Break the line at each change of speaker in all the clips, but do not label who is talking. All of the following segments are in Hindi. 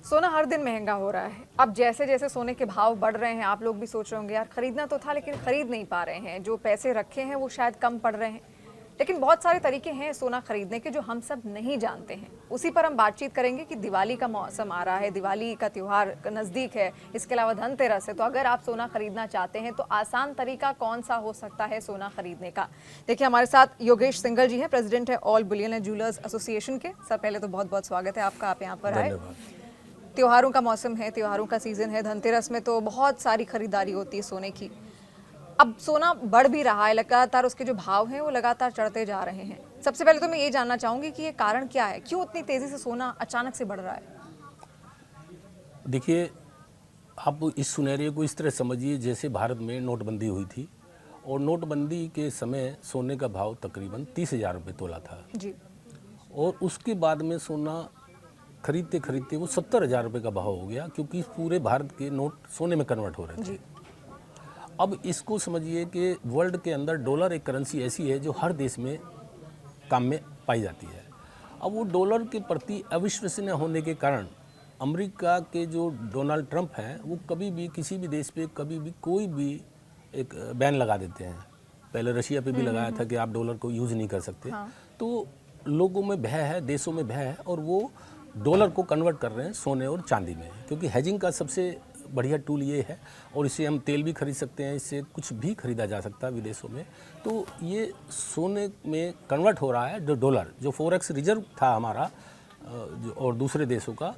सोना हर दिन महंगा हो रहा है। अब जैसे जैसे सोने के भाव बढ़ रहे हैं, आप लोग भी सोच रहे होंगे यार खरीदना तो था लेकिन खरीद नहीं पा रहे हैं, जो पैसे रखे हैं वो शायद कम पड़ रहे हैं। लेकिन बहुत सारे तरीके हैं सोना खरीदने के जो हम सब नहीं जानते हैं। उसी पर हम बातचीत करेंगे कि दिवाली का मौसम आ रहा है, दिवाली का त्यौहार नज़दीक है, इसके अलावा धनतेरस है। तो अगर आप सोना खरीदना चाहते हैं तो आसान तरीका कौन सा हो सकता है सोना खरीदने का। देखिए हमारे साथ योगेश सिंघल जी हैं, प्रेसिडेंट है all Boolean and jewellers association के। सर पहले तो बहुत बहुत स्वागत है आपका, आप यहाँ पर आए। त्योहारों का मौसम है, त्योहारों का सीजन है, धनतेरस में तो बहुत सारी खरीदारी होती है सोने की। अब सोना बढ़ भी रहा है, लगातार उसके जो भाव हैं वो लगातार चढ़ते जा रहे हैं। सबसे पहले तो मैं ये जानना चाहूंगी कि ये कारण क्या है, क्यों इतनी तेजी से सोना अचानक से बढ़ रहा है।
देखिए, आप इस सुनेरियो को इस तरह समझिए जैसे भारत में नोटबंदी हुई थी और नोटबंदी के समय सोने का भाव तकरीबन 30,000 रुपये तोला था
जी।
और उसके बाद में सोना खरीदते खरीदते वो 70,000 रुपये का भाव हो गया, क्योंकि पूरे भारत के नोट सोने में कन्वर्ट हो रहे थे।
जी।
अब इसको समझिए कि वर्ल्ड के अंदर डॉलर एक करेंसी ऐसी है जो हर देश में काम में पाई जाती है। अब वो डॉलर के प्रति अविश्वसनीय होने के कारण अमेरिका के जो डोनाल्ड ट्रंप हैं वो कभी भी किसी भी देश पे कभी भी कोई भी एक बैन लगा देते हैं। पहले रशिया पे भी लगाया था कि आप डॉलर को यूज़ नहीं कर सकते।
हाँ।
तो लोगों में भय है, देशों में भय है और वो डॉलर को कन्वर्ट कर रहे हैं सोने और चांदी में, क्योंकि हेजिंग का सबसे बढ़िया टूल ये है और इससे हम तेल भी खरीद सकते हैं, इससे कुछ भी खरीदा जा सकता है विदेशों में। तो ये सोने में कन्वर्ट हो रहा है जो डॉलर, जो फॉरेक्स रिजर्व था हमारा और दूसरे देशों का,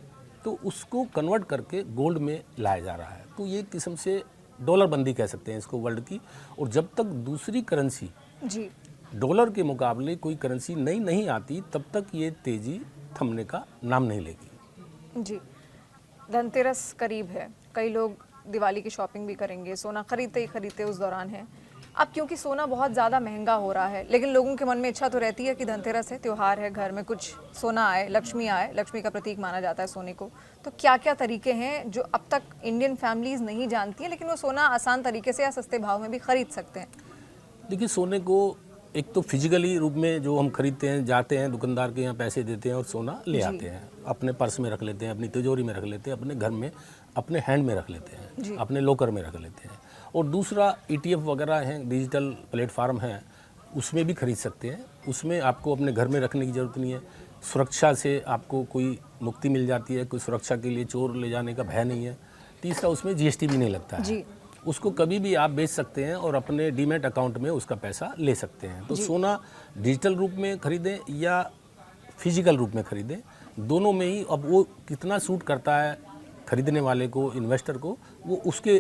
तो उसको कन्वर्ट करके गोल्ड में लाया जा रहा है। तो ये किस्म से डॉलर बंदी कह सकते हैं इसको वर्ल्ड की। और जब तक दूसरी करेंसी
जी।
डॉलर के मुकाबले कोई करेंसी नई नहीं आती तब तक ये तेज़ी थमने का नाम नहीं लेगी।
जी। धनतेरस करीब है, कई लोग दिवाली की शॉपिंग भी करेंगे, सोना खरीदते ही खरीदते उस दौरान है। अब क्योंकि सोना बहुत ज़्यादा महंगा हो रहा है, लेकिन लोगों के मन में इच्छा तो रहती है कि धनतेरस है, त्यौहार है, घर में कुछ सोना आए, लक्ष्मी आए, लक्ष्मी का प्रतीक माना जाता है सोने को। तो क्या क्या तरीके हैं जो अब तक इंडियन फैमिलीज़ नहीं जानती हैं, लेकिन वो सोना आसान तरीके से या सस्ते भाव में भी खरीद सकते हैं।
देखिए, सोने को एक तो फिजिकली रूप में जो हम खरीदते हैं, जाते हैं दुकानदार के यहाँ पैसे देते हैं और सोना ले आते हैं, अपने पर्स में रख लेते हैं, अपनी तिजोरी में रख लेते हैं, अपने घर में अपने हैंड में रख लेते हैं, अपने लॉकर में रख लेते हैं। और दूसरा ETF वगैरह हैं, डिजिटल प्लेटफार्म हैं, उसमें भी खरीद सकते हैं। उसमें आपको अपने घर में रखने की ज़रूरत नहीं है, सुरक्षा से आपको कोई मुक्ति मिल जाती है, कोई सुरक्षा के लिए चोर ले जाने का भय नहीं है। तीसरा, उसमें GST भी नहीं लगता है। उसको कभी भी आप बेच सकते हैं और अपने डीमैट अकाउंट में उसका पैसा ले सकते हैं। तो सोना डिजिटल रूप में खरीदें या फिजिकल रूप में खरीदें, दोनों में ही अब वो कितना सूट करता है खरीदने वाले को, इन्वेस्टर को, वो उसके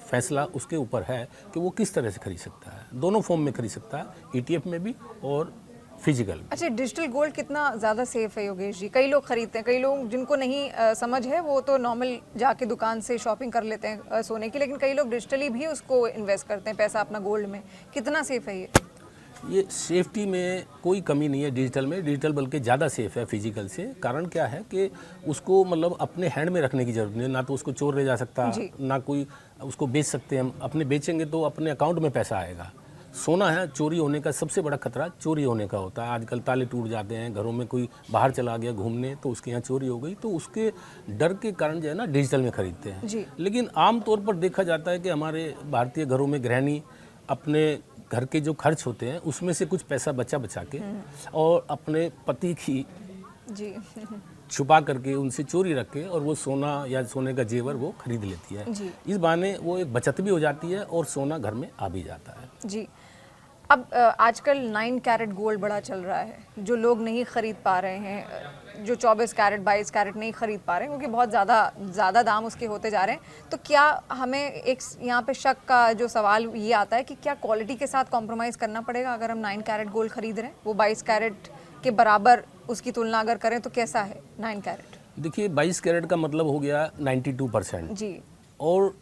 फैसला उसके ऊपर है कि वो किस तरह से खरीद सकता है। दोनों फॉर्म में खरीद सकता है, ETF में भी और फिजिकल।
अच्छा, डिजिटल गोल्ड कितना ज़्यादा सेफ है योगेश जी? कई लोग खरीदते हैं, कई लोग जिनको नहीं समझ है वो तो नॉर्मल जाके दुकान से शॉपिंग कर लेते हैं सोने की, लेकिन कई लोग डिजिटली भी उसको इन्वेस्ट करते हैं पैसा अपना गोल्ड में। कितना सेफ है ये?
ये सेफ्टी में कोई कमी नहीं है डिजिटल में, डिजिटल बल्कि ज़्यादा सेफ है फिजिकल से। कारण क्या है कि उसको मतलब अपने हैंड में रखने की ज़रूरत नहीं है, ना तो उसको चोर ले जा सकता, ना कोई उसको बेच सकते हैं हम। अपने बेचेंगे तो अपने अकाउंट में पैसा आएगा। सोना है, चोरी होने का सबसे बड़ा खतरा चोरी होने का होता है। आजकल ताले टूट जाते हैं, घरों में कोई बाहर चला गया घूमने तो उसके यहाँ चोरी हो गई, तो उसके डर के कारण जो है ना डिजिटल में खरीदते हैं। लेकिन आम तौर पर देखा जाता है कि हमारे भारतीय घरों में गृहिणी अपने घर के जो खर्च होते हैं उसमें से कुछ पैसा बचा के और अपने पति की छुपा करके उनसे चोरी रख के और वो सोना या सोने का जेवर वो खरीद लेती है। इस बहाने वो एक बचत भी हो जाती है और सोना घर में आ भी जाता है।
जी। अब आजकल 9 कैरेट गोल्ड बड़ा चल रहा है, जो लोग नहीं खरीद पा रहे हैं, जो 24 कैरेट 22 कैरेट नहीं खरीद पा रहे हैं क्योंकि बहुत ज़्यादा दाम उसके होते जा रहे हैं। तो क्या हमें एक यहाँ पे शक का जो सवाल ये आता है कि क्या क्वालिटी के साथ कॉम्प्रोमाइज़ करना पड़ेगा अगर हम 9 कैरेट गोल्ड खरीद रहे हैं? वो 22 कैरेट के बराबर उसकी तुलना अगर करें तो कैसा है 9 कैरेट?
देखिए, 22 कैरेट का मतलब हो गया 92%
जी,
और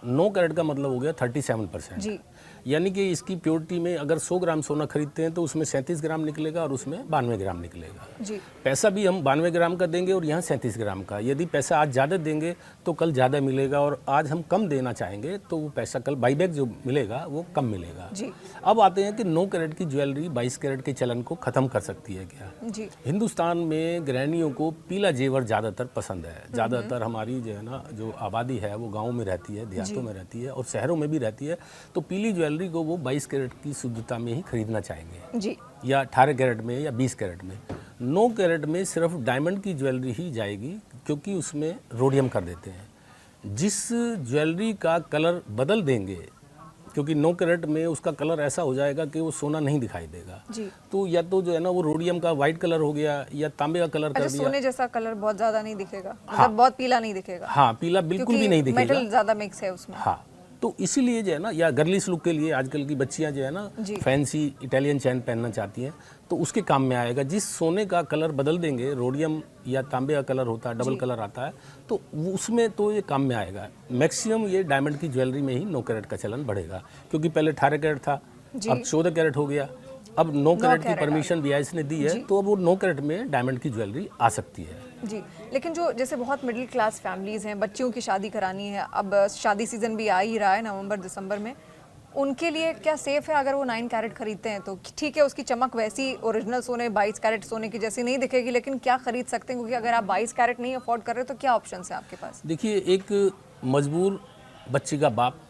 9 कैरेट का मतलब हो गया 37%
जी।
यानी कि इसकी प्योरिटी में अगर 100 ग्राम सोना खरीदते हैं तो उसमें 37 ग्राम निकलेगा और उसमें 92 ग्राम निकलेगा।
जी।
पैसा भी हम 92 ग्राम का देंगे और यहाँ 37 ग्राम का। यदि पैसा आज ज़्यादा देंगे तो कल ज़्यादा मिलेगा, और आज हम कम देना चाहेंगे तो वो पैसा कल बाईबैक जो मिलेगा वो कम मिलेगा।
जी।
अब आते हैं कि 9 कैरेट की ज्वेलरी 22 कैरेट के चलन को ख़त्म कर सकती है क्या?
जी।
हिंदुस्तान में गृहिणियों को पीला जेवर ज़्यादातर पसंद है। ज़्यादातर हमारी जो है ना जो आबादी है वो गाँव में रहती है, देहातों में रहती है और शहरों में भी रहती है, तो पीली ज्वेलरी को वो 22 कैरेट की शुद्धता में ही खरीदना चाहेंगे
जी।
या 18 कैरेट में या 20 कैरेट में। 9 कैरेट में सिर्फ डायमंड की ज्वेलरी ही जाएगी, क्योंकि उसमें रोडियम कर देते हैं। जिस ज्वेलरी का कलर बदल देंगे, क्योंकि 9 कैरेट में उसका कलर ऐसा हो जाएगा कि वो सोना नहीं दिखाई देगा,
जी।
तो या तो जो है ना वो रोडियम का वाइट कलर हो गया या तांबे का कलर कर
अच्छा,
दिया।
सोने जैसा कलर बहुत ज्यादा नहीं दिखेगा,
हाँ।
मतलब बहुत पीला नहीं दिखेगा।
हाँ, पीला बिल्कुल भी नहीं दिखेगा।
मेटल ज्यादा मिक्स है उसमें।
हाँ, तो इसीलिए जो है ना, या गर्लिश लुक के लिए आजकल की बच्चियां जो है ना फैंसी इटालियन चैन पहनना चाहती हैं, तो उसके काम में आएगा। जिस सोने का कलर बदल देंगे, रोडियम या तांबे का कलर होता है, डबल कलर आता है, तो उसमें तो ये काम में आएगा। मैक्सिमम ये डायमंड की ज्वेलरी में ही 9 कैरेट का चलन बढ़ेगा, क्योंकि पहले 18 कैरेट था, अब 14 कैरेट हो गया। अब 9 कैरेट की परमिशन BIS ने दी है, तो अब वो 9 कैरेट में डायमंड की ज्वेलरी आ सकती है।
जी। लेकिन जो जैसे बहुत मिडिल क्लास फैमिलीज हैं, बच्चियों की शादी करानी है, अब शादी सीजन भी आ ही रहा है नवंबर दिसंबर में, उनके लिए क्या सेफ है अगर वो 9 कैरेट खरीदते हैं? तो ठीक है, उसकी चमक वैसी ओरिजिनल सोने 22 कैरेट सोने की जैसी नहीं दिखेगी, लेकिन क्या खरीद सकते हैं? क्योंकि अगर आप 22 कैरेट नहीं अफोर्ड कर रहे तो क्या ऑप्शन है आपके पास?
देखिए, एक मजबूर बच्ची का बाप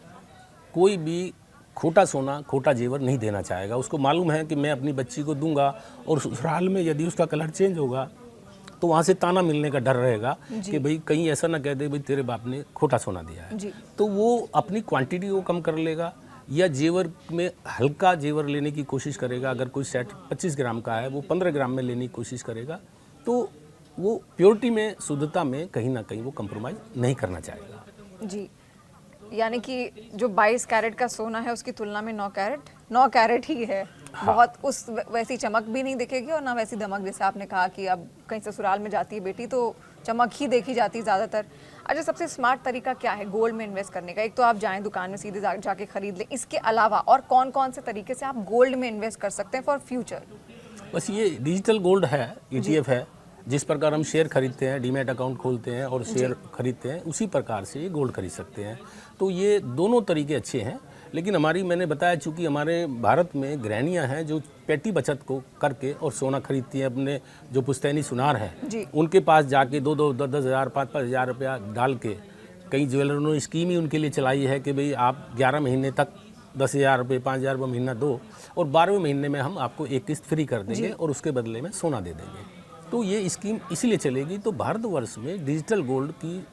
कोई भी खोटा सोना, खोटा जेवर नहीं देना चाहेगा। उसको मालूम है कि मैं अपनी बच्ची को दूंगा और ससुराल में यदि उसका कलर चेंज होगा तो वहाँ से ताना मिलने का डर रहेगा कि भाई कहीं ऐसा ना कह दे भाई तेरे बाप ने खोटा सोना दिया है।
जी।
तो वो अपनी क्वांटिटी को कम कर लेगा, या जेवर में हल्का जेवर लेने की कोशिश करेगा। अगर कोई सेट 25 ग्राम का है, वो 15 ग्राम में लेने की कोशिश करेगा, तो वो प्योरिटी में, शुद्धता में कहीं ना कहीं वो कंप्रोमाइज़ नहीं करना चाहेगा।
जी। यानी कि जो 22 कैरेट का सोना है उसकी तुलना में 9 कैरेट ही है। हाँ। बहुत उस वैसी चमक भी नहीं दिखेगी और ना वैसी धमक, जैसे आपने कहा कि अब कहीं ससुराल में जाती है बेटी तो चमक ही देखी जाती है ज़्यादातर। अच्छा, सबसे स्मार्ट तरीका क्या है गोल्ड में इन्वेस्ट करने का? एक तो आप जाएं दुकान में सीधे जाके खरीद लें, इसके अलावा और कौन कौन से तरीके से आप गोल्ड में इन्वेस्ट कर सकते हैं फॉर फ्यूचर?
बस ये डिजिटल गोल्ड है, ETF है। जिस प्रकार हम शेयर खरीदते हैं, डीमैट अकाउंट खोलते हैं और शेयर खरीदते हैं, उसी प्रकार से ये गोल्ड खरीद सकते हैं। तो ये दोनों तरीके अच्छे हैं। लेकिन मैंने बताया, चूँकि हमारे भारत में गृहिणियाँ हैं जो पेटी बचत को करके और सोना खरीदती हैं। अपने जो पुश्तैनी सुनार हैं उनके पास जाके 2-2, 10-10 हज़ार, 5-5 हज़ार रुपया डाल के, कई ज्वेलरों ने स्कीम ही उनके लिए चलाई है कि भाई आप 11 महीने तक 10,000 रुपये, 5,000 रुपये महीना दो और 12वें महीने में हम आपको एक किस्त फ्री कर देंगे और उसके बदले में सोना दे देंगे। तो ये स्कीम इसीलिए चलेगी। तो भारतवर्ष में डिजिटल गोल्ड की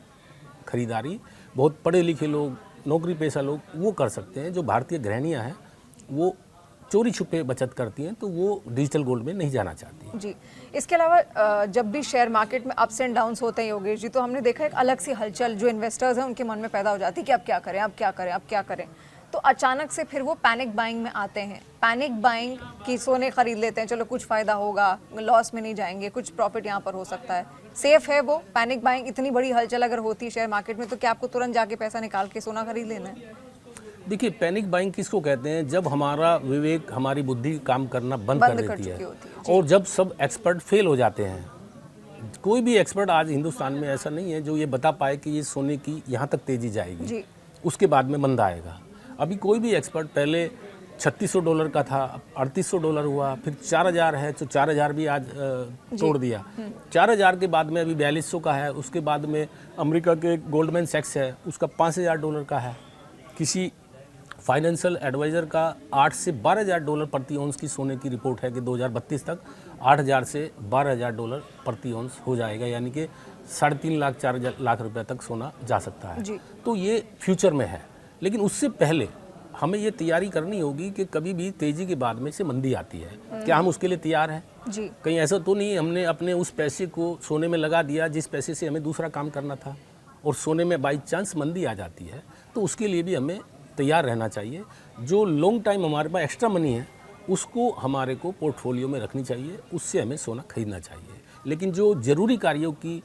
खरीदारी बहुत पढ़े लिखे लोग, नौकरी पेशा लोग वो कर सकते हैं। जो भारतीय गृहिणियाँ हैं वो चोरी छुपे बचत करती हैं, तो वो डिजिटल गोल्ड में नहीं जाना चाहती।
जी। इसके अलावा जब भी शेयर मार्केट में अप्स एंड डाउन्स होते हैं योगेश जी, तो हमने देखा एक अलग सी हलचल जो इन्वेस्टर्स हैं उनके मन में पैदा हो जाती है कि अब क्या करें, अब क्या करें, अब क्या करें। तो अचानक से फिर वो पैनिक बाइंग में आते हैं। पैनिक बाइंग की सोने खरीद लेते हैं, चलो कुछ फ़ायदा होगा, लॉस में नहीं जाएंगे, कुछ प्रॉफिट यहाँ पर हो सकता है। सेफ है वो पैनिक बाइंग? इतनी बड़ी हलचल अगर होती है शेयर मार्केट में तो क्या आपको तुरंत जाके पैसा निकाल के सोना खरीद लेना है?
देखिए, पैनिक बाइंग किसको कहते हैं? जब हमारा विवेक, हमारी बुद्धि काम करना बंद कर देती है और जब सब एक्सपर्ट फेल हो जाते हैं। कोई भी एक्सपर्ट आज हिंदुस्तान में ऐसा नहीं है जो ये बता पाए कि ये सोने की यहाँ तक तेज़ी जाएगी, उसके बाद में मंदा आएगा। अभी कोई भी एक्सपर्ट, पहले $3600 का था, अब $3800 हुआ, फिर 4000 है, तो 4000 भी आज तोड़ दिया। 4000 के बाद में अभी 4200 का है। उसके बाद में अमेरिका के गोल्डमैन सैक्स है, उसका $5000 का है। किसी फाइनेंशियल एडवाइज़र का $8 से $12,000 प्रति औंस की सोने की रिपोर्ट है कि 2032 तक 8,000 से $12,000 प्रति औंस हो जाएगा, यानी कि 3.5 लाख 4 लाख रुपए तक सोना जा सकता है। तो ये फ्यूचर में है, लेकिन उससे पहले हमें ये तैयारी करनी होगी कि कभी भी तेज़ी के बाद में से मंदी आती है, क्या हम उसके लिए तैयार हैं? जी। कहीं ऐसा तो नहीं हमने अपने उस पैसे को सोने में लगा दिया जिस पैसे से हमें दूसरा काम करना था, और सोने में बाई चांस मंदी आ जाती है, तो उसके लिए भी हमें तैयार रहना चाहिए। जो लॉन्ग टाइम हमारे पास एक्स्ट्रा मनी है उसको हमारे को पोर्टफोलियो में रखनी चाहिए, उससे हमें सोना खरीदना चाहिए। लेकिन जो ज़रूरी कार्यों की,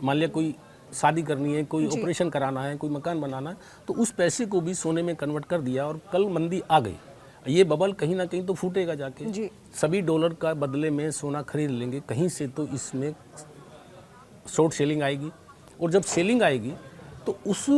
मान लिया कोई शादी करनी है, कोई ऑपरेशन कराना है, कोई मकान बनाना है, तो उस पैसे को भी सोने में कन्वर्ट कर दिया और कल मंदी आ गई ये बबल कहीं ना कहीं तो फूटेगा जाके।
जी।
सभी डॉलर का बदले में सोना खरीद लेंगे, कहीं से तो इसमें शॉर्ट सेलिंग आएगी, और जब सेलिंग आएगी तो उस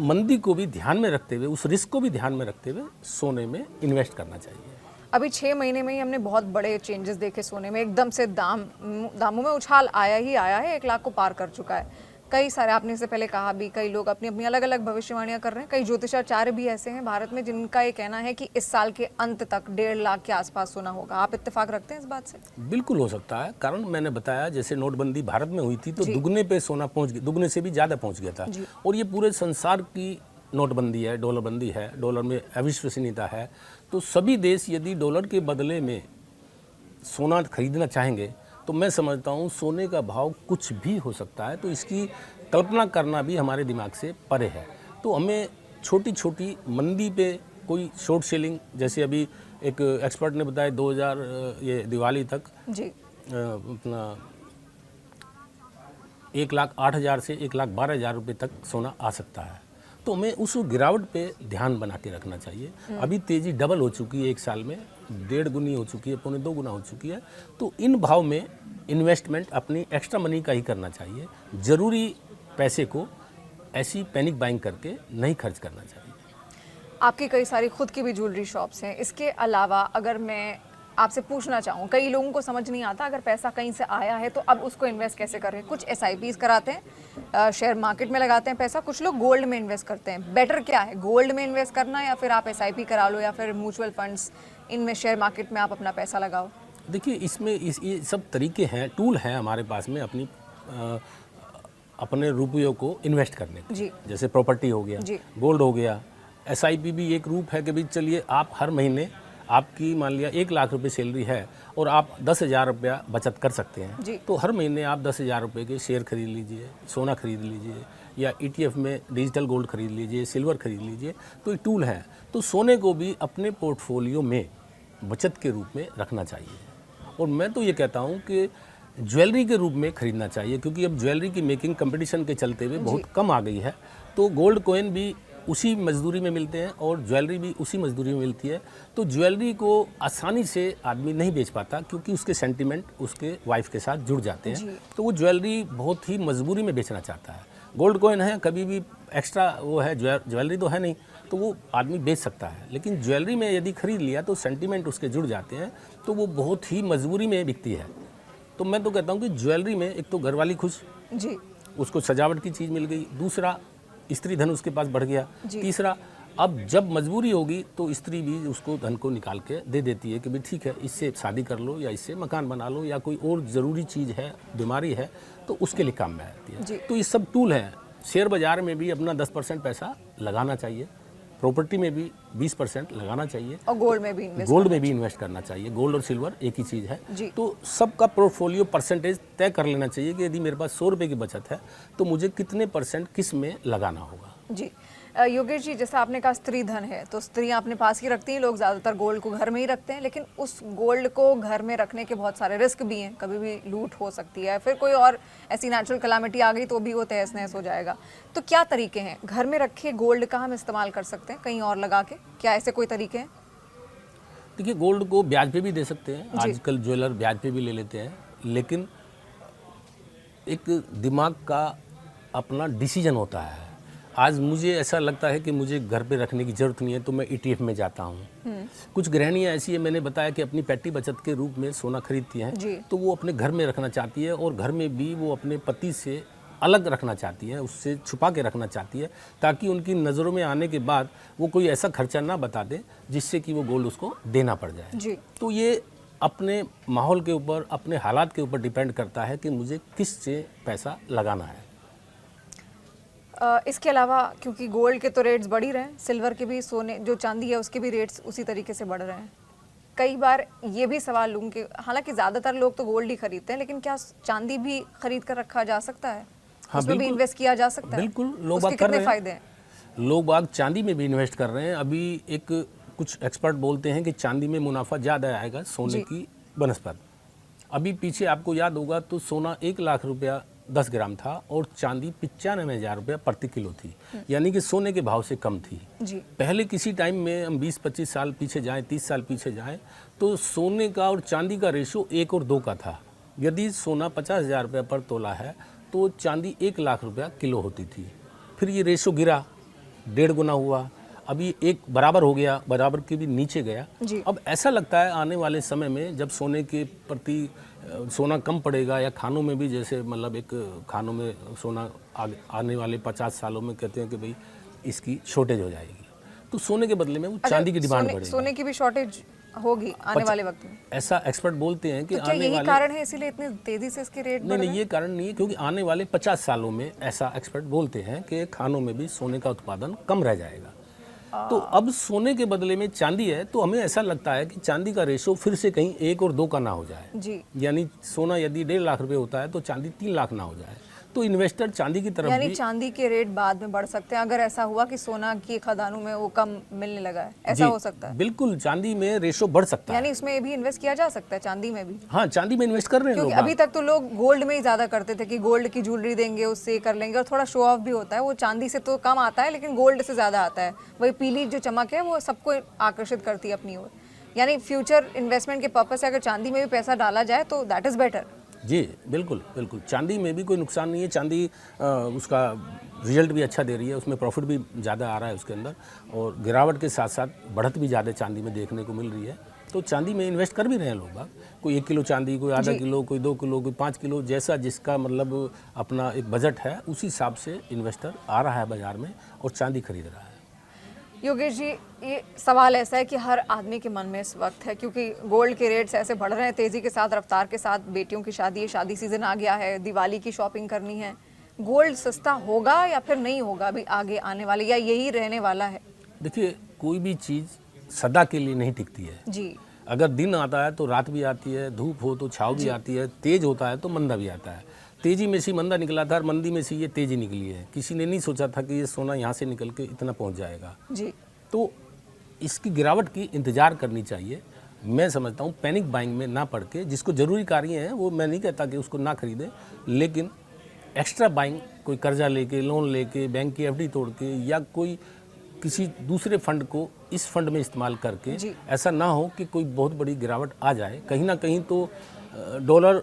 मंदी को भी ध्यान में रखते हुए, उस रिस्क को भी ध्यान में रखते हुए सोने में इन्वेस्ट करना चाहिए।
अभी 6 महीने में ही हमने बहुत बड़े चेंजेस देखे सोने में, एकदम से दामों में उछाल आया ही आया है, 1 लाख को पार कर चुका है। कई सारे, आपने इससे पहले कहा भी, कई लोग अपनी अपनी अलग अलग भविष्यवाणियां कर रहे हैं। कई ज्योतिषाचार्य भी ऐसे हैं भारत में जिनका ये कहना है कि इस साल के अंत तक 1.5 लाख के आसपास सोना होगा। आप इत्तेफाक रखते हैं इस बात से?
बिल्कुल हो सकता है, कारण मैंने बताया जैसे नोटबंदी भारत में हुई थी तो दुगने पे सोना पहुंच गया, दुगने से भी ज़्यादा पहुंच गया था। और ये पूरे संसार की नोटबंदी है, डॉलर बंदी है, डॉलर में अविश्वसनीयता है, तो सभी देश यदि डॉलर के बदले में सोना खरीदना चाहेंगे तो मैं समझता हूँ सोने का भाव कुछ भी हो सकता है। तो इसकी कल्पना करना भी हमारे दिमाग से परे है। तो हमें छोटी छोटी मंदी पे कोई शॉर्ट सेलिंग, जैसे अभी एक एक्सपर्ट ने बताया 2000 ये दिवाली तक
जी
अपना 1,08,000 से 1,12,000 रुपये तक सोना आ सकता है। तो हमें उस गिरावट पे ध्यान बना के रखना चाहिए। अभी तेज़ी डबल हो चुकी है, 1 साल में 1.5 गुनी हो चुकी है, 1.25 गुना हो चुकी है। तो इन भाव में इन्वेस्टमेंट अपनी एक्स्ट्रा मनी का ही करना चाहिए। ज़रूरी पैसे को ऐसी पैनिक बाइंग करके नहीं खर्च करना चाहिए।
आपकी कई सारी खुद की भी ज्वेलरी शॉप्स हैं। इसके अलावा अगर मैं आपसे पूछना चाहूँ, कई लोगों को समझ नहीं आता अगर पैसा कहीं से आया है तो अब उसको इन्वेस्ट कैसे करें। कुछ SIPs कराते हैं, शेयर मार्केट में लगाते हैं पैसा, कुछ लोग गोल्ड में इन्वेस्ट करते हैं। बेटर क्या है, गोल्ड में इन्वेस्ट करना या फिर आप SIP करा लो या फिर म्यूचुअल फंड्स, इनमें शेयर मार्केट में आप अपना पैसा लगाओ?
देखिए, इसमें ये सब तरीके हैं, टूल हैं हमारे पास में अपने रुपयों को इन्वेस्ट करने के।
जी।
जैसे प्रॉपर्टी हो गया, गोल्ड हो गया, SIP भी एक रूप है कि भाई चलिए आप हर महीने, आपकी मान लिया 1 लाख रुपए सैलरी है और आप 10,000 रुपया बचत कर सकते हैं, तो हर महीने आप 10,000 रुपये के शेयर खरीद लीजिए, सोना खरीद लीजिए, या ETF में डिजिटल गोल्ड खरीद लीजिए, सिल्वर खरीद लीजिए। तो ये टूल है। तो सोने को भी अपने पोर्टफोलियो में बचत के रूप में रखना चाहिए। और मैं तो ये कहता हूँ कि ज्वेलरी के रूप में खरीदना चाहिए, क्योंकि अब ज्वेलरी की मेकिंग कंपटीशन के चलते हुए बहुत कम आ गई है। तो गोल्ड कॉइन भी उसी मजदूरी में मिलते हैं और ज्वेलरी भी उसी मजदूरी में मिलती है। तो ज्वेलरी को आसानी से आदमी नहीं बेच पाता, क्योंकि उसके सेंटिमेंट उसके वाइफ के साथ जुड़ जाते हैं। तो वो ज्वेलरी बहुत ही मजबूरी में बेचना चाहता है। गोल्ड कॉइन है, कभी भी एक्स्ट्रा वो है, ज्वेलरी तो है नहीं, तो वो आदमी बेच सकता है। लेकिन ज्वेलरी में यदि खरीद लिया तो सेंटिमेंट उसके जुड़ जाते हैं, तो वो बहुत ही मजबूरी में बिकती है। तो मैं तो कहता हूँ कि ज्वेलरी में एक तो घरवाली खुश,
जी,
उसको सजावट की चीज़ मिल गई, दूसरा स्त्री धन उसके पास बढ़ गया, तीसरा अब जब मजबूरी होगी तो स्त्री भी उसको धन को निकाल के दे देती है कि भाई ठीक है, इससे शादी कर लो या इससे मकान बना लो या कोई और ज़रूरी चीज़ है, बीमारी है, तो उसके लिए काम में आती है। तो ये सब टूल हैं। शेयर बाज़ार में भी अपना 10% पैसा लगाना चाहिए, प्रॉपर्टी में भी 20% लगाना चाहिए,
और गोल्ड में भी
इन्वेस्ट करना चाहिए। गोल्ड और सिल्वर एक ही चीज़ है। तो सबका पोर्टफोलियो परसेंटेज तय कर लेना चाहिए कि यदि मेरे पास 100 रुपये की बचत है तो मुझे कितने % किस में लगाना होगा।
जी। योगेश जी, जैसे आपने कहा स्त्री धन है, तो स्त्रियां अपने पास ही रखती हैं, लोग ज़्यादातर गोल्ड को घर में ही रखते हैं, लेकिन उस गोल्ड को घर में रखने के बहुत सारे रिस्क भी हैं। कभी भी लूट हो सकती है, फिर कोई और ऐसी नेचुरल कैलामिटी आ गई तो भी वो तहस नहस हो जाएगा। तो क्या तरीके हैं घर में रखे गोल्ड का हम इस्तेमाल कर सकते हैं कहीं और लगा के? क्या ऐसे कोई तरीके हैं?
देखिए, गोल्ड को ब्याज पे भी दे सकते हैं, आजकल ज्वेलर ब्याज पे भी ले लेते हैं, लेकिन एक दिमाग का अपना डिसीजन होता है। आज मुझे ऐसा लगता है कि मुझे घर पे रखने की ज़रूरत नहीं है तो मैं ETF में जाता हूँ। कुछ गृहिणियाँ ऐसी है, मैंने बताया कि अपनी पेटी बचत के रूप में सोना खरीदती हैं, तो वो अपने घर में रखना चाहती है और घर में भी वो अपने पति से अलग रखना चाहती है, उससे छुपा के रखना चाहती है, ताकि उनकी नज़रों में आने के बाद वो कोई ऐसा खर्चा ना बता दे जिससे कि वो गोल्ड उसको देना पड़ जाए। तो ये अपने माहौल के ऊपर, अपने हालात के ऊपर डिपेंड करता है कि मुझे किस से पैसा लगाना है।
इसके अलावा क्योंकि गोल्ड के तो रेट्स बढ़ ही रहे हैं, सिल्वर के भी, सोने जो चांदी है उसके भी रेट्स उसी तरीके से बढ़ रहे हैं। कई बार ये भी सवाल लूँ कि हालांकि ज़्यादातर लोग तो गोल्ड ही खरीदते हैं, लेकिन क्या चांदी भी खरीद कर रखा जा सकता है? उसमें भी इन्वेस्ट किया जा सकता है?
बिल्कुल, लोग
उसके कितने फायदे हैं?
लोग बाग चांदी में भी इन्वेस्ट कर रहे हैं। अभी एक कुछ एक्सपर्ट बोलते हैं कि चांदी में मुनाफा ज़्यादा आएगा सोने की बनस्पत। अभी पीछे आपको याद होगा तो सोना 1 लाख रुपया 10 ग्राम था और चांदी 95,000 रुपये प्रति किलो थी, यानी कि सोने के भाव से कम थी।
जी
पहले किसी टाइम में हम 20-25 साल पीछे जाएं, 30 साल पीछे जाएं, तो सोने का और चांदी का रेशो 1 और 2 का था। यदि सोना 50,000 रुपये पर तोला है तो चांदी 1 लाख रुपया किलो होती थी। फिर ये रेशो गिरा, 1.5 गुना हुआ, अभी एक बराबर हो गया, बराबर के भी नीचे गया।
जी।
अब ऐसा लगता है आने वाले समय में जब सोने के प्रति सोना कम पड़ेगा, या खानों में भी जैसे मतलब एक खानों में सोना आने वाले 50 सालों में कहते हैं कि भाई इसकी शॉर्टेज हो जाएगी, तो सोने के बदले में वो चांदी की डिमांड बढ़ेगी।
सोने की भी शॉर्टेज होगी आने वाले वक्त में,
ऐसा एक्सपर्ट बोलते हैं कि
तो क्या
आने
यही
वाले
कारण है इसीलिए इतनी तेजी से इसके रेट बढ़
नहीं, ये कारण नहीं है, क्योंकि आने वाले 50 सालों में ऐसा एक्सपर्ट बोलते हैं कि खानों में भी सोने का उत्पादन कम रह जाएगा। तो अब सोने के बदले में चांदी है, तो हमें ऐसा लगता है कि चांदी का रेशो फिर से कहीं 1 और 2 का ना हो जाए।
जी,
यानी सोना यदि 1.5 लाख रुपए होता है तो चांदी 3 लाख ना हो जाए, तो इन्वेस्टर चांदी की तरफ
यानी
भी।
चांदी के रेट बाद में बढ़ सकते हैं अगर ऐसा हुआ कि सोना की खदानों में वो कम मिलने लगा है, ऐसा
जी,
हो सकता है।
बिल्कुल चांदी में रेशो बढ़ सकता है।
यानी इसमें भी इन्वेस्ट किया जा सकता है, चांदी में भी,
हाँ, चांदी में इन्वेस्ट कर रहे हैं
क्योंकि
लोग।
अभी तक तो लोग गोल्ड में ही ज्यादा करते थे कि गोल्ड की ज्वेलरी देंगे उससे कर लेंगे, और थोड़ा शो ऑफ भी होता है, वो चांदी से तो कम आता है लेकिन गोल्ड से ज्यादा आता है। वही पीली जो चमक है वो सबको आकर्षित करती है अपनी ओर। यानी फ्यूचर इन्वेस्टमेंट के पर्पज से अगर चांदी में भी पैसा डाला जाए तो दैट इज बेटर।
जी बिल्कुल बिल्कुल, चांदी में भी कोई नुकसान नहीं है। चांदी उसका रिजल्ट भी अच्छा दे रही है, उसमें प्रॉफिट भी ज़्यादा आ रहा है उसके अंदर, और गिरावट के साथ साथ बढ़त भी ज़्यादा चांदी में देखने को मिल रही है। तो चांदी में इन्वेस्ट कर भी रहे हैं लोग बाग, कोई 1 किलो चांदी, कोई आधा किलो, कोई 2 किलो, कोई 5 किलो, जैसा जिसका मतलब अपना एक बजट है उसी हिसाब से इन्वेस्टर आ रहा है बाज़ार में और चांदी खरीद रहा है।
योगेश जी, ये सवाल ऐसा है कि हर आदमी के मन में इस वक्त है, क्योंकि गोल्ड के रेट्स ऐसे बढ़ रहे हैं तेजी के साथ, रफ्तार के साथ। बेटियों की शादी है, शादी सीजन आ गया है, दिवाली की शॉपिंग करनी है। गोल्ड सस्ता होगा या फिर नहीं होगा अभी आगे आने वाले, या यही रहने वाला है?
देखिए, कोई भी चीज़ सदा के लिए नहीं टिकती है।
जी,
अगर दिन आता है तो रात भी आती है, धूप हो तो छाँव भी आती है, तेज होता है तो मंदा भी आता है। तेजी में से मंदा निकला था और मंदी में से ये तेजी निकली है। किसी ने नहीं सोचा था कि ये सोना यहाँ से निकल के इतना पहुँच जाएगा।
जी,
तो इसकी गिरावट की इंतज़ार करनी चाहिए। मैं समझता हूँ पैनिक बाइंग में ना पड़ के, जिसको ज़रूरी कार्य है वो मैं नहीं कहता कि उसको ना खरीदें, लेकिन एक्स्ट्रा बाइंग, कोई कर्जा लेके, लोन लेके, बैंक की एफडी तोड़ के, या कोई किसी दूसरे फंड को इस फंड में इस्तेमाल करके,
जी।
ऐसा ना हो कि कोई बहुत बड़ी गिरावट आ जाए। कहीं ना कहीं तो डॉलर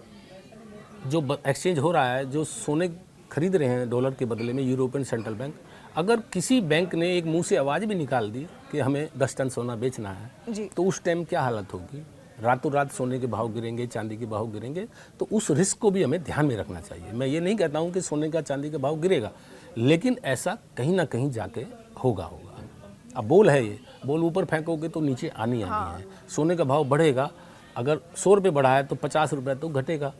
जो एक्सचेंज हो रहा है, जो सोने खरीद रहे हैं डॉलर के बदले में यूरोपियन सेंट्रल बैंक, अगर किसी बैंक ने एक मुंह से आवाज़ भी निकाल दी कि हमें 10 टन सोना बेचना है,
जी,
तो उस टाइम क्या हालत होगी। रातों रात सोने के भाव गिरेंगे, चांदी के भाव गिरेंगे, तो उस रिस्क को भी हमें ध्यान में रखना चाहिए। मैं ये नहीं कहता हूँ कि सोने का चांदी का भाव गिरेगा, लेकिन ऐसा कहीं ना कहीं जाके होगा। अब बोल है, ये बोल ऊपर फेंकोगे तो नीचे आनी है। सोने का भाव बढ़ेगा, अगर 100 रुपये बढ़ा है तो 50 रुपये तो घटेगा,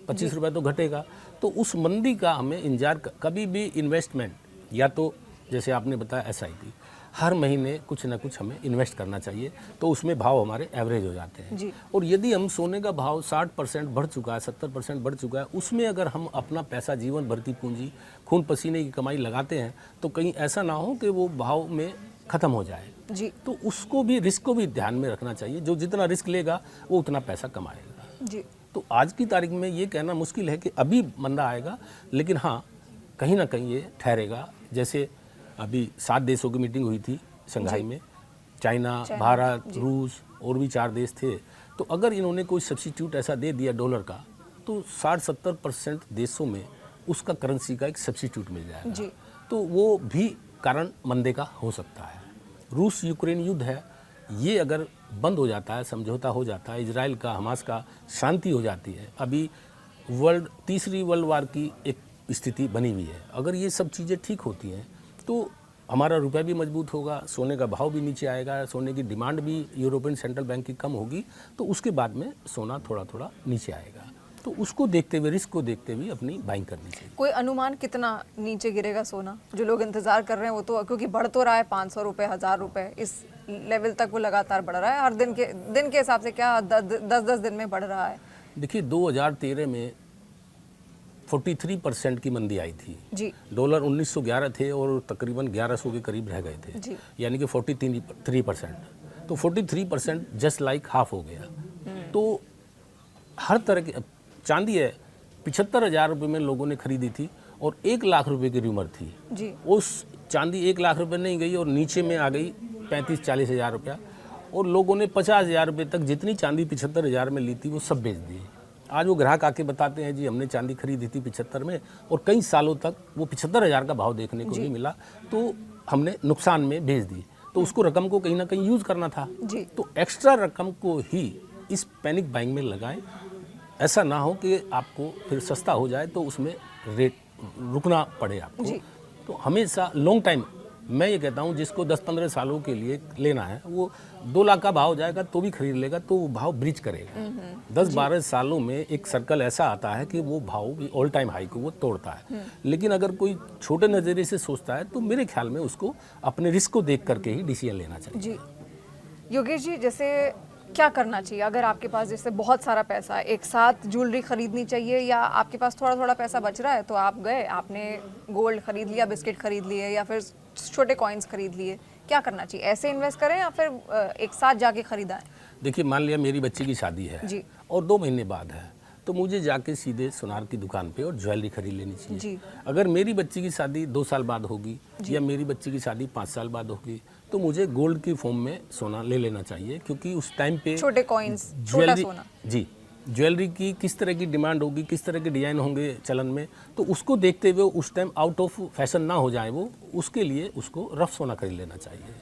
25 रुपये तो घटेगा। तो उस मंदी का हमें इंतजार, कभी भी इन्वेस्टमेंट, या तो जैसे आपने बताया SIP, हर महीने कुछ ना कुछ हमें इन्वेस्ट करना चाहिए, तो उसमें भाव हमारे एवरेज हो जाते हैं।
जी।
और यदि हम सोने का भाव 60% बढ़ चुका है, 70% बढ़ चुका है, उसमें अगर हम अपना पैसा, जीवन भर की पूंजी, खून पसीने की कमाई लगाते हैं, तो कहीं ऐसा ना हो कि वो भाव में ख़त्म हो जाए।
जी,
तो उसको भी, रिस्क को भी ध्यान में रखना चाहिए। जो जितना रिस्क लेगा वो उतना पैसा कमाएगा।
जी,
तो आज की तारीख में ये कहना मुश्किल है कि अभी मंदा आएगा, लेकिन हाँ, कहीं ना कहीं ये ठहरेगा। जैसे अभी 7 देशों की मीटिंग हुई थी शंघाई में, चाइना, भारत, रूस और भी 4 देश थे। तो अगर इन्होंने कोई सब्स्टिट्यूट ऐसा दे दिया डॉलर का, तो 60-70% देशों में उसका करेंसी का एक सब्स्टिट्यूट मिल जाएगा।
जी।
तो वो भी कारण मंदे का हो सकता है। रूस यूक्रेन युद्ध है, ये अगर बंद हो जाता है, समझौता हो जाता है, इजराइल का, हमास का, शांति हो जाती है, अभी तीसरी वर्ल्ड वार की एक स्थिति बनी हुई है। अगर ये सब चीज़ें ठीक होती हैं तो हमारा रुपया भी मजबूत होगा, सोने का भाव भी नीचे आएगा, सोने की डिमांड भी यूरोपियन सेंट्रल बैंक की कम होगी, तो उसके बाद में सोना थोड़ा थोड़ा नीचे आएगा। तो उसको देखते हुए, रिस्क को देखते हुए अपनी बाइंग करनी चाहिए।
कोई अनुमान कितना नीचे गिरेगा सोना? जो लोग इंतजार कर रहे हैं वो तो, क्योंकि बढ़ तो रहा है, 500 रुपये, 1000 रुपये, इस लेवल तक वो लगातार बढ़ रहा है। हर दिन के हिसाब से क्या 10-10 दिन में बढ़ रहा है?
देखिए, 2013 में 43% की मंदी आई थी
जी,
डॉलर 1911 थे और तकरीबन 1100 के करीब रह गए थे,
जी,
यानी कि 43%। तो 43% जस्ट लाइक हाफ हो गया। तो हर तरह की चांदी है, 75,000 रुपये में लोगों ने खरीदी थी और 1 लाख रुपए की र्यूमर थी।
जी।
उस चांदी 1 लाख रुपए नहीं गई और नीचे में आ गई 35-40 हज़ार रुपया, और लोगों ने 50,000 रुपये तक जितनी चांदी 75,000 में ली थी वो सब बेच दी। आज वो ग्राहक आके बताते हैं जी हमने चांदी खरीदी थी 75 में और कई सालों तक वो 75,000 का भाव देखने को नहीं मिला, तो हमने नुकसान में बेच दी। तो उसको रकम को कहीं ना कहीं यूज़ करना था।
जी।
तो एक्स्ट्रा रकम को ही इस पैनिक बाइंग में लगाएं। ऐसा ना हो कि आपको फिर सस्ता हो जाए तो उसमें रेट रुकना पड़े आपको।
जी।
तो हमेशा लॉन्ग टाइम, मैं ये कहता हूँ जिसको 10-15 सालों के लिए लेना है वो 2 लाख का भाव जाएगा तो भी खरीद लेगा, तो वो भाव ब्रिज करेगा। 10-12 सालों में एक सर्कल ऐसा आता है कि वो भाव भी ऑल टाइम हाई को वो तोड़ता है। लेकिन अगर कोई छोटे नज़रिए से सोचता है तो मेरे ख्याल में उसको अपने रिस्क को देख करके ही डिसीजन लेना चाहिए।
जी योगेश जी, जैसे क्या करना चाहिए अगर आपके पास जैसे बहुत सारा पैसा एक साथ ज्वेलरी खरीदनी चाहिए, या आपके पास थोड़ा थोड़ा पैसा बच रहा है तो आप गए, आपने गोल्ड खरीद लिया, बिस्किट खरीद लिए, या फिर छोटे कॉइन्स खरीद लिए, क्या करना चाहिए? ऐसे इन्वेस्ट करें या फिर एक साथ जाके खरीदाएं?
देखिए, मान लिया मेरी बच्ची की शादी है
जी।
और 2 महीने बाद है, तो मुझे जाके सीधे सुनार की दुकान पे और ज्वेलरी खरीद लेनी चाहिए।
जी।
अगर मेरी बच्ची की शादी 2 साल बाद होगी या मेरी बच्ची की शादी 5 साल बाद होगी तो मुझे गोल्ड की फॉर्म में सोना ले लेना चाहिए, क्योंकि उस टाइम पे
छोटे कॉइन्स, छोटा
ज्वेलरी,
सोना।
जी, ज्वेलरी की किस तरह की डिमांड होगी, किस तरह के डिज़ाइन होंगे चलन में, तो उसको देखते हुए उस टाइम आउट ऑफ फैशन ना हो जाए वो, उसके लिए उसको रफ सोना खरीद लेना चाहिए।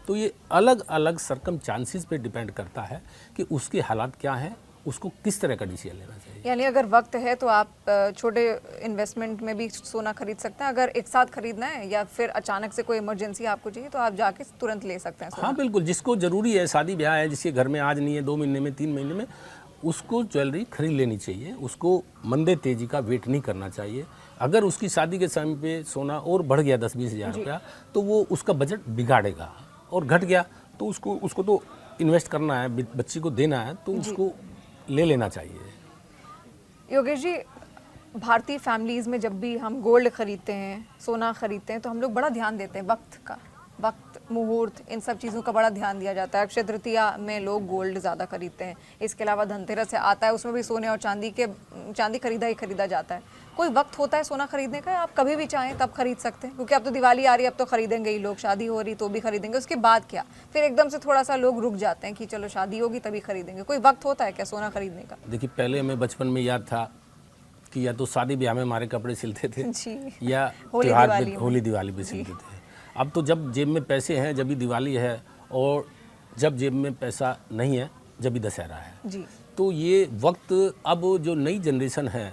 तो ये अलग अलग सरकमस्टांसेस पे डिपेंड करता है कि उसके हालात क्या हैं, उसको किस तरह का डिसीजन लेना चाहिए।
यानी अगर वक्त है तो आप छोटे इन्वेस्टमेंट में भी सोना खरीद सकते हैं। अगर एक साथ खरीदना है या फिर अचानक से कोई इमरजेंसी आपको चाहिए तो आप जाके तुरंत ले सकते हैं सोना।
हाँ बिल्कुल, जिसको ज़रूरी है, शादी ब्याह है, जिसके घर में आज नहीं है, 2 महीने में, 3 महीने में, उसको ज्वेलरी खरीद लेनी चाहिए। उसको मंदे तेजी का वेट नहीं करना चाहिए। अगर उसकी शादी के समय पे सोना और बढ़ गया 10-20 हज़ार रुपया तो वो उसका बजट बिगाड़ेगा, और घट गया तो उसको तो इन्वेस्ट करना है, बच्ची को देना है, तो उसको ले लेना चाहिए।
योगेश जी, भारतीय फैमिलीज़ में जब भी हम गोल्ड खरीदते हैं, सोना खरीदते हैं, तो हम लोग बड़ा ध्यान देते हैं वक्त का, वक्त, मुहूर्त, इन सब चीज़ों का बड़ा ध्यान दिया जाता है। अक्षय तृतीया में लोग गोल्ड ज़्यादा खरीदते हैं। इसके अलावा धनतेरस से आता है, उसमें भी सोने और चांदी खरीदा ही खरीदा जाता है। कोई वक्त होता है सोना खरीदने का, आप कभी भी चाहें तब खरीद सकते हैं? क्योंकि अब तो दिवाली आ रही है, अब तो खरीदेंगे ही लोग, शादी हो रही तो भी खरीदेंगे, उसके बाद क्या? फिर एकदम से थोड़ा सा लोग रुक जाते हैं कि चलो शादी होगी तभी खरीदेंगे। कोई वक्त होता है क्या सोना खरीदने का?
देखिए, पहले हमें बचपन में याद था कि या तो शादी ब्याह में हमारे कपड़े सिलते थे
जी।
या त्योहार पे, होली दिवाली पे सिलते थे। अब तो जब जेब में पैसे हैं जब भी दिवाली है, और जब जेब में पैसा नहीं है जब भी दशहरा है।
जी।
तो ये वक्त अब जो नई जनरेशन है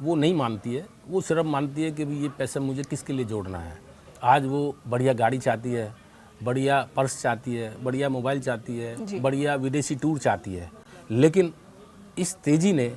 वो नहीं मानती है। वो सिर्फ मानती है कि भी ये पैसा मुझे किसके लिए जोड़ना है। आज वो बढ़िया गाड़ी चाहती है, बढ़िया पर्स चाहती है, बढ़िया मोबाइल चाहती है, बढ़िया विदेशी टूर चाहती है। लेकिन इस तेज़ी ने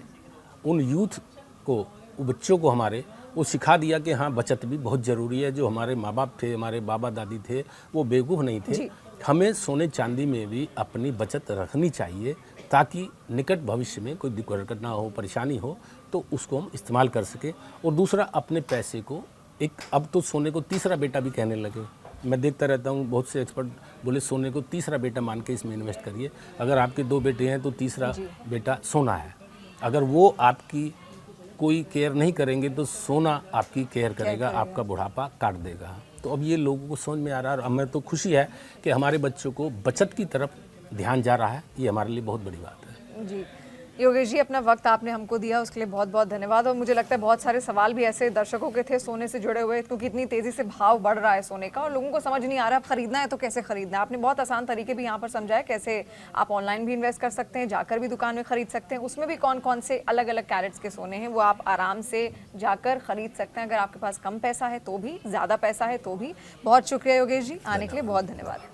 उन यूथ को, वो बच्चों को हमारे, वो सिखा दिया कि हाँ बचत भी बहुत ज़रूरी है। जो हमारे माँ बाप थे, हमारे बाबा दादी थे, वो बेवकूफ़ नहीं थे। हमें सोने चांदी में भी अपनी बचत रखनी चाहिए, ताकि निकट भविष्य में कोई दिक्कत ना हो, परेशानी हो, तो उसको हम इस्तेमाल कर सके। और दूसरा, अपने पैसे को एक, अब तो सोने को तीसरा बेटा भी कहने लगे। मैं देखता रहता हूँ बहुत से एक्सपर्ट बोले सोने को तीसरा बेटा मान के इसमें इन्वेस्ट करिए। अगर आपके 2 बेटे हैं तो तीसरा बेटा सोना है। अगर वो आपकी कोई केयर नहीं करेंगे तो सोना आपकी केयर करेगा, आपका बुढ़ापा काट देगा। तो अब ये लोगों को समझ में आ रहा है, और हमें तो खुशी है कि हमारे बच्चों को बचत की तरफ ध्यान जा रहा है। ये हमारे लिए बहुत बड़ी बात है।
जी योगेश जी, अपना वक्त आपने हमको दिया उसके लिए बहुत बहुत धन्यवाद। और मुझे लगता है बहुत सारे सवाल भी ऐसे दर्शकों के थे सोने से जुड़े हुए, क्योंकि इतनी तेज़ी से भाव बढ़ रहा है सोने का और लोगों को समझ नहीं आ रहा अब खरीदना है तो कैसे खरीदना है। आपने बहुत आसान तरीके भी यहाँ पर समझाया, कैसे आप ऑनलाइन भी इन्वेस्ट कर सकते हैं, जाकर भी दुकान में खरीद सकते हैं। उसमें भी कौन कौन से अलग अलग कैरेट्स के सोने हैं वो आप आराम से जाकर खरीद सकते हैं। अगर आपके पास कम पैसा है तो भी, ज़्यादा पैसा है तो भी। बहुत शुक्रिया योगेश जी, आने के लिए बहुत धन्यवाद।